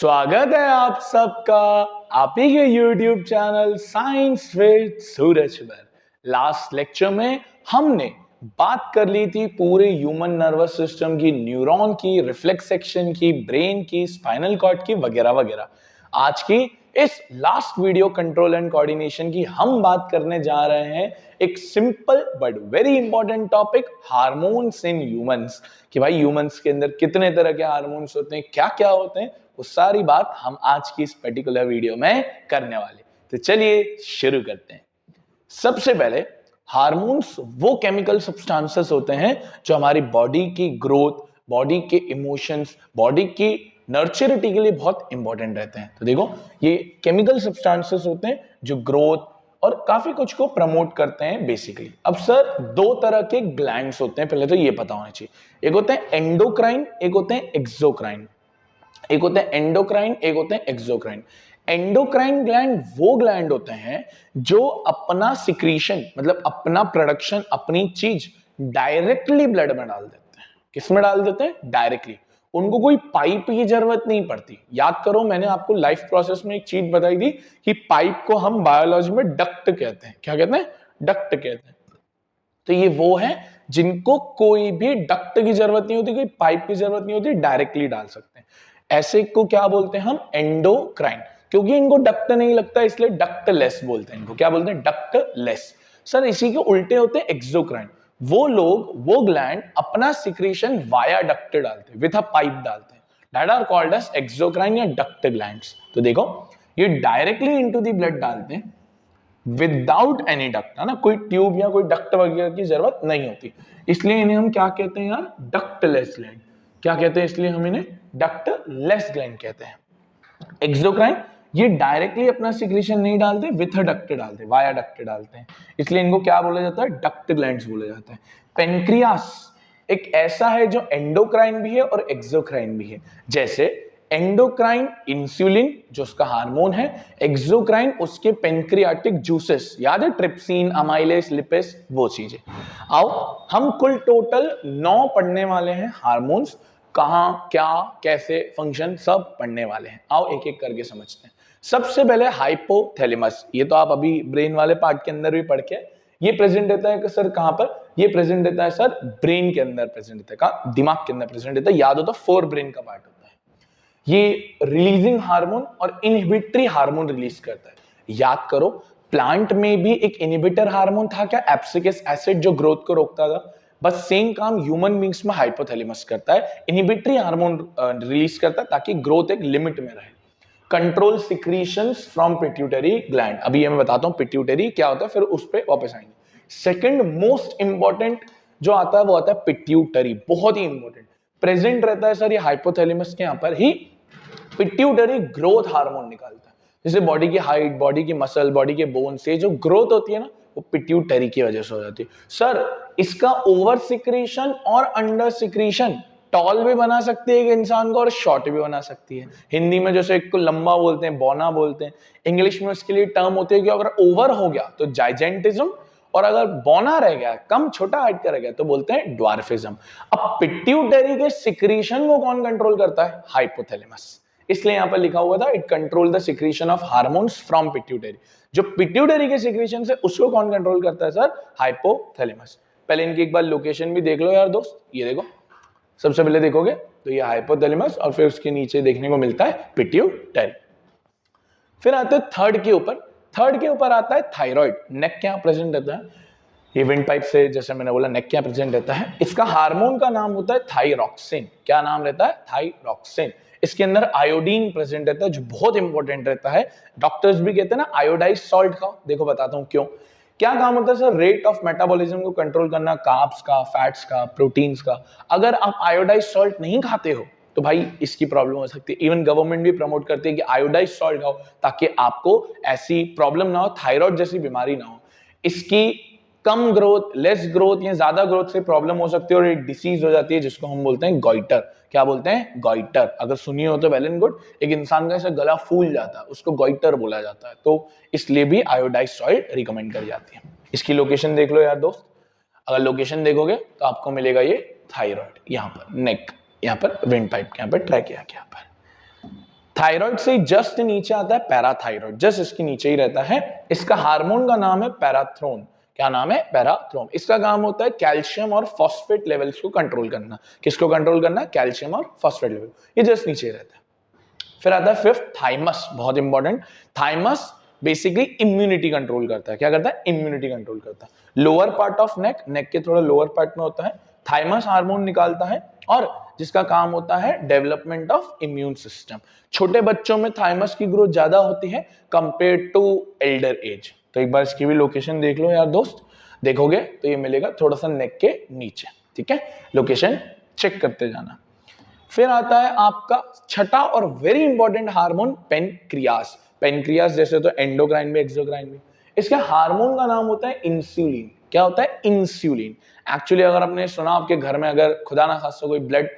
स्वागत है आप सबका आप ही के YouTube चैनल साइंस विद सूरज पर। लास्ट लेक्चर में हमने बात कर ली थी पूरे ह्यूमन नर्वस सिस्टम की, न्यूरॉन की, रिफ्लेक्स सेक्शन की, ब्रेन की, स्पाइनल कॉर्ड की वगैरह वगैरह। आज की इस last video control and coordination की हम बात करने जा रहे हैं एक simple but very important topic, hormones in humans. कि भाई ह्यूमंस के अंदर कितने तरह के हार्मोन्स होते हैं, क्या क्या होते हैं, वो सारी बात हम आज की इस पर्टिकुलर वीडियो में करने वाले। तो चलिए शुरू करते हैं। सबसे पहले हार्मोन्स वो केमिकल सब्सटेंसेस होते हैं जो हमारी बॉडी की ग्रोथ, बॉडी के इमोशंस, बॉडी की नर्चरिटी के लिए बहुत इंपॉर्टेंट रहते हैं। तो देखो, ये केमिकल सब्सटेंसेस होते हैं जो ग्रोथ और काफी कुछ को प्रमोट करते हैं बेसिकली। अब सर, दो तरह के ग्लैंड्स होते हैं, पहले तो ये पता होना चाहिए। एक होते हैं एंडोक्राइन, एक होते हैं एक्सोक्राइन। एक होते हैं एंडोक्राइन, एक होते हैं एक्सोक्राइन। एंडोक्राइन ग्लैंड वो ग्लैंड होते हैं जो अपना सिक्रीशन, मतलब अपना प्रोडक्शन, अपनी चीज डायरेक्टली ब्लड में डाल देते हैं। किस में डाल देते हैं? डायरेक्टली। उनको कोई पाइप की जरूरत नहीं पड़ती। याद करो, मैंने आपको लाइफ प्रोसेस में एक चीज बताई थी कि पाइप को हम बायोलॉजी में डक्ट कहते हैं। क्या कहते हैं? डक्ट कहते हैं। तो ये वो है जिनको कोई भी डक्ट की जरूरत नहीं होती, कोई पाइप की जरूरत नहीं होती, डायरेक्टली डाल सकते हैं। ऐसे को क्या बोलते हैं हम? एंडोक्राइन। क्योंकि इनको डक्ट नहीं लगता इसलिए डक्टलेस बोलते हैं। इनको क्या बोलते हैं? डक्टलेस। सर, इसी के उल्टे होते हैं एक्सोक्राइन। वो लोग, वो ग्लैंड अपना सिक्रीशन वाया डक्ट डालते हैं, विथ अ पाइप डालते हैं। That are called as exocrine या डक्ट ग्लैंड्स। तो देखो, ये डायरेक्टली इनटू द ब्लड डालते हैं विदाउट एनी डक्ट, है ना, कोई ट्यूब या कोई डक्ट वगैरह की जरूरत नहीं होती। इसलिए इन्हें हम क्या कहते हैं यार? Ductless gland. क्या कहते हैं? इसलिए हम इन्हें डक्टलेस ग्लैंड कहते हैं। एक्सोक्राइन ये डायरेक्टली अपना सिक्रीशन नहीं डालते, विथ अ डक्ट डालते, वाया डक्ट डालते हैं। इसलिए इनको क्या बोला जाता है? डक्ट ग्लैंड्स बोला जाता है। पेनक्रियास एक ऐसा है जो एंडोक्राइन भी है और एक्सोक्राइन भी है। जैसे एंडोक्राइन इंसुलिन जो उसका हार्मोन है, एक्सोक्राइन उसके पेनक्रियाटिक जूसेस, याद है? ट्रिप्सिन, अमाइलेस, लिपेस, वो चीजें। आओ, हम कुल टोटल 9 पढ़ने वाले हैं हार्मोन्स। कहां, क्या, कैसे फंक्शन, सब पढ़ने वाले हैं। आओ एक एक करके समझते हैं। सबसे पहले हाइपोथैलेमस। ये तो आप अभी ब्रेन वाले पार्ट के अंदर भी पढ़ के, ये प्रेजेंट रहता है कि सर कहां पर? ये प्रेजेंट रहता है सर ब्रेन के अंदर प्रेजेंट रहता है। कहां? दिमाग के अंदर प्रेजेंट रहता है। याद हो तो फोर ब्रेन का पार्ट होता है। ये रिलीजिंग हार्मोन और इनहिबिटरी हार्मोन रिलीज करता है। याद करो, प्लांट में भी एक इनहिबिटर हार्मोन था क्या? एब्सिकस एसिड, जो ग्रोथ को रोकता था। बस सेम काम ह्यूमन बींग्स में हाइपोथैलेमस करता है, इनहिबिटरी हार्मोन रिलीज करता है ताकि ग्रोथ एक लिमिट में रहे। Control secretions from pituitary gland. अभी ये मैं बताता हूं पिट्यूटरी क्या होता है, फिर उस पर वापस आएंगे। सेकंड मोस्ट इंपॉर्टेंट जो आता है वो आता है पिट्यूटरी। बहुत ही इंपॉर्टेंट प्रेजेंट रहता है सर ये हाइपोथैलेमस के यहां पर ही। पिट्यूटरी ग्रोथ हार्मोन निकालता है। जैसे बॉडी की हाइट, बॉडी की मसल, बॉडी के बोन से जो ग्रोथ होती है ना, वो पिट्यूटरी की वजह से हो जाती है। सर, इसका ओवर सिक्रीशन और अंडर सिक्रीशन टॉल भी बना सकती है एक इंसान को और शॉर्ट भी बना सकती है। हिंदी में जैसे एक को लंबा बोलते हैं, बौना बोलते हैं। इंग्लिश में उसके लिए टर्म होती है कि अगर ओवर हो गया तो जाइजेंटिज्म, और अगर बौना रह गया, कम छोटा हाइट का रह गया, तो बोलते हैं ड्वार्फिज्म। अब पिट्यूटरी के सिक्रीशन को कौन कंट्रोल करता है? हाइपोथैलेमस। इसलिए यहां पर लिखा हुआ था it control the secretion of hormones from pituitary. जो पिट्यूटरी के सिक्रीशन से उसको कौन कंट्रोल करता है सर? हाइपोथैलेमस। पहले इनकी एक बार लोकेशन भी देख लो यार दोस्त। ये देखो, सबसे पहले देखोगे तो ये हाइपोथैलेमस और फिर उसके नीचे देखने को मिलता है पिट्यूटरी। फिर आते हैं थर्ड के ऊपर। थर्ड के ऊपर आता है थायराइड। नेक क्या प्रेजेंट रहता है? ये विंड पाइप से, जैसे मैंने बोला, नेक क्या प्रेजेंट रहता है। इसका हार्मोन का नाम होता है थाइरोक्सिन। क्या नाम रहता है? थाइरोक्सिन। इसके अंदर आयोडीन प्रेजेंट रहता है जो बहुत इंपॉर्टेंट रहता है। डॉक्टर्स भी कहते हैं ना आयोडाइज्ड सॉल्ट खाओ। देखो बताता हूं क्यों। क्या काम होता है सर? रेट ऑफ मेटाबॉलिज्म को कंट्रोल करना, कार्ब्स का, फैट्स का, प्रोटीन्स का। अगर आप आयोडाइज्ड सॉल्ट नहीं खाते हो तो भाई इसकी प्रॉब्लम हो सकती है। इवन गवर्नमेंट भी प्रमोट करती है कि आयोडाइज्ड सॉल्ट खाओ ताकि आपको ऐसी प्रॉब्लम ना हो, थायराइड जैसी बीमारी ना हो। इसकी कम ग्रोथ, लेस ग्रोथ या ज्यादा ग्रोथ से प्रॉब्लम हो सकती है और एक डिसीज हो जाती है जिसको हम बोलते हैं गॉइटर। क्या बोलते हैं? गॉइटर। अगर सुनिए हो तो वेल एंड गुड। एक इंसान का ऐसा गला फूल जाता है, उसको गॉइटर बोला जाता है। तो इसलिए भी आयोडाइज्ड सॉल्ट रिकमेंड करी जाती है। इसकी लोकेशन देख लो यार दोस्त। अगर लोकेशन देखोगे तो आपको मिलेगा ये थायराइड, यहाँ पर नेक, यहाँ पर विंड पाइप, यहाँ पर ट्रैकिया के यहाँ पर। थायराइड से जस्ट नीचे आता है पैराथायराइड, जस्ट इसके नीचे ही रहता है। इसका हार्मोन का नाम है पैराथ्रोन। क्या नाम है? पैराथ्रोन। इसका काम होता है कैल्शियम और फॉस्फेट लेवल्स को कंट्रोल करना। किसको कंट्रोल करना? कैल्शियम और फॉस्फेट लेवल। ये जस्ट नीचे रहता है। फिर आता है फिफ्थ थाइमस, बहुत important. Thymus basically immunity control करता है। क्या करता है? इम्यूनिटी कंट्रोल करता है। लोअर पार्ट ऑफ नेक, नेक के थोड़ा लोअर पार्ट में होता है। थाइमस हार्मोन निकालता है और जिसका काम होता है डेवलपमेंट ऑफ इम्यून सिस्टम। छोटे बच्चों में थाइमस की ग्रोथ ज्यादा होती है कंपेयर टू एल्डर एज। तो एक बार इसकी भी लोकेशन देख लो यार दोस्त, देखोगे तो ये मिलेगा थोड़ा सा नेक के नीचे। ठीक है, लोकेशन चेक करते जाना। फिर आता है आपका छठा और very important hormone pancreas. Pancreas जैसे तो एंडोक्राइन में, एक्सोक्राइन में। इसके हार्मोन का नाम होता है इंसुलिन। क्या होता है? इंसुलिन। एक्चुअली अगर आपने सुना, आपके घर में अगर खुदा ना खास्ता कोई ब्लड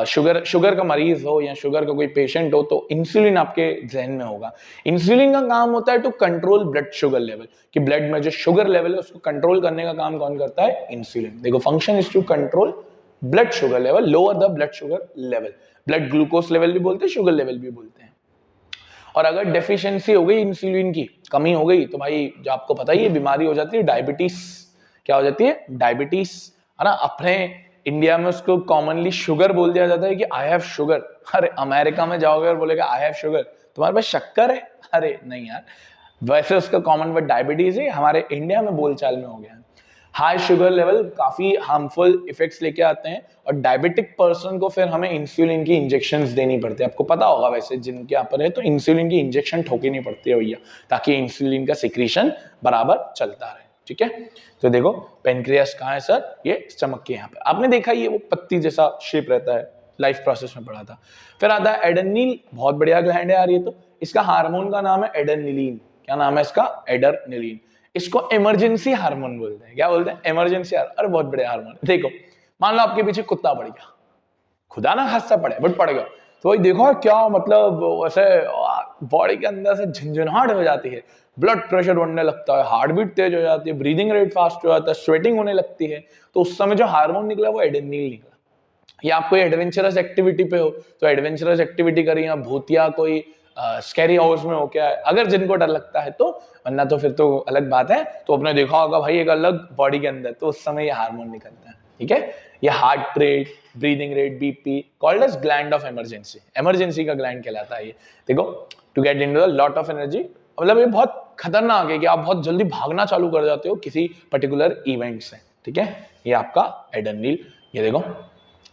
शुगर का मरीज हो या शुगर का कोई पेशेंट हो तो इंसुलिन आपके जहन में होगा। इंसुलिन का काम होता है to control blood sugar level, कि ब्लड में जो शुगर लेवल है उसको कंट्रोल करने का काम कौन करता है? इंसुलिन। देखो, function is to control blood sugar level, lower the blood sugar level. Blood glucose level भी बोलते हैं, शुगर लेवल भी बोलते हैं। और अगर डेफिशिएंसी हो गई, इंसुलिन की कमी हो गई, तो भाई जो आपको पता ही है बीमारी हो जाती है डायबिटीज। क्या हो जाती है? डायबिटीज, है ना। अपने इंडिया में उसको कॉमनली शुगर बोल दिया जाता है कि आई हैव शुगर। अरे अमेरिका में जाओगे और बोलेगा आई हैव शुगर, तुम्हारे पास शक्कर है? अरे नहीं यार, वैसे उसका कॉमन वर्ड डायबिटीज है, हमारे इंडिया में बोलचाल में हो गया। हाई शुगर लेवल काफी हार्मफुल इफेक्ट्स लेके आते हैं और डायबिटिक पर्सन को फिर हमें इंसुलिन की इंजेक्शंस देनी पड़ती है। आपको पता होगा वैसे जिनके यहाँ पर है तो इंसुलिन की इंजेक्शन ठोकनी पड़ती है भैया, ताकि इंसुलिन का सिक्रीशन बराबर चलता रहे। ठीक है, तो देखो पेनक्रियास कहाँ है सर? ये स्टमक के यहाँ पे। आपने देखा ये वो पत्ती जैसा शेप रहता है, लाइफ प्रोसेस में पढ़ा था। फिर आता है एडेनिल, बहुत बढ़िया ग्लैंड है यार ये तो। इसका हार्मोन का नाम है एडेनिलीन। क्या नाम है इसका? एडेनिलीन। इसको इमरजेंसी हार्मोन बोलते हैं। क्या बोलते हैं? Emergency hormone. अरे बहुत बढ़िया हार्मोन। देखो, मान लो आपके पीछे कुत्ता पड़ गया, खुदा ना खास्ता पड़े बट पड़ गया, तो वही देखो क्या मतलब ऐसे बॉडी के अंदर से झंझनाहट हो जाती है, ब्लड प्रेशर बढ़ने लगता है, हार्ट बीट तेज हो जाती है, ब्रीदिंग रेट फास्ट हो जाता है, स्वेटिंग होने लगती है। तो उस समय जो हार्मोन निकला वो एडेनिल निकला। या आप कोई एडवेंचरस एक्टिविटी पे हो तो एडवेंचरस एक्टिविटी करी, या भूतिया कोई स्कैरी हाउस में हो क्या है, अगर जिनको डर लगता है तो, वरना तो फिर तो अलग बात है। तो आपने देखा होगा भाई एक अलग बॉडी के अंदर, तो उस समय ये हार्मोन निकलता है। ठीक है, ये heart rate, breathing rate, BP, called as gland of emergency. Emergency का ग्लैंड कहलाता है ये। देखो, to get into the lot of energy, मतलब ये बहुत खतरनाक है कि आप बहुत जल्दी भागना चालू कर जाते हो किसी पर्टिकुलर इवेंट से। ठीक है, ये आपका एडेनिल। ये देखो,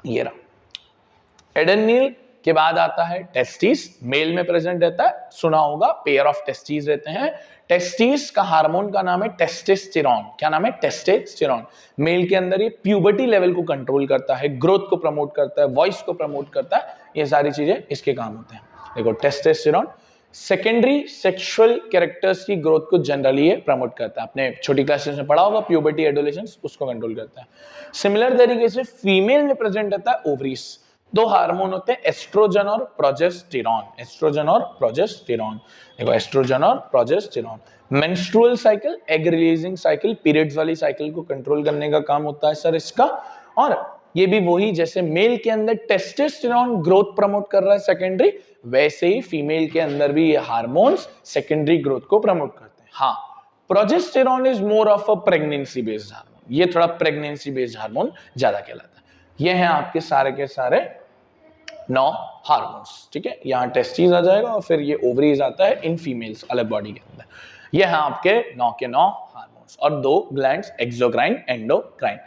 ये रहा एडेनिल। के बाद आता है टेस्टिस, मेल में प्रेजेंट रहता है, सुना होगा, पेयर ऑफ टेस्टिस रहते हैं। टेस्टिस का हार्मोन का नाम है टेस्टोस्टेरोन। क्या नाम है? टेस्टोस्टेरोन। मेल के अंदर ये प्यूबर्टी लेवल को कंट्रोल करता है, ग्रोथ को प्रमोट करता है, वॉइस को प्रमोट करता है, ये सारी चीजें इसके काम होते हैं। देखो, टेस्टोस्टेरोन सेकेंडरी सेक्सुअल कैरेक्टर्स की ग्रोथ को जनरली ये प्रमोट करता है। आपने छोटी क्लासेस में पढ़ा होगा, प्यूबर्टी, एडोलेसेंस, उसको कंट्रोल करता है। सिमिलर तरीके से फीमेल में प्रेजेंट रहता है ओवरीज। दो हार्मोन होते हैं, एस्ट्रोजन और प्रोजेस्टेरॉन। एस्ट्रोजन और प्रोजेस्टेरॉन। देखो, एस्ट्रोजन और progesterone. Menstrual cycle, egg releasing cycle, periods वाली साइकिल को कंट्रोल करने का काम होता है सर इसका। और ये भी वही, जैसे मेल के अंदर टेस्टोस्टेरोन ग्रोथ प्रमोट कर रहा है सेकेंडरी, वैसे ही फीमेल के अंदर भी ये हार्मोन्स सेकेंडरी ग्रोथ को प्रमोट करते हैं। हाँ, progesterone is more of a pregnancy based hormone. ये थोड़ा प्रेगनेंसी बेस्ड हार्मोन ज्यादा कहलाता है। ये हैं आपके सारे के सारे 9 हार्मोन्स। ठीक है, यहाँ टेस्टिस आ जाएगा और फिर ये ओवरीज आता है इन फीमेल्स अलग बॉडी के अंदर। ये हैं आपके 9 के 9 हार्मोन्स और 2 ग्लैंड्स, एक्सोक्राइन, एंडोक्राइन।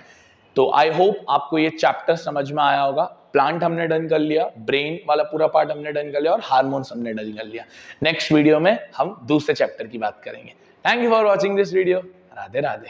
तो आई होप आपको ये चैप्टर समझ में आया होगा। प्लांट हमने डन कर लिया, ब्रेन वाला पूरा पार्ट हमने डन कर लिया और हार्मोन्स हमने डन कर लिया। नेक्स्ट वीडियो में हम दूसरे चैप्टर की बात करेंगे। Thank you for watching this video. Radhe Radhe.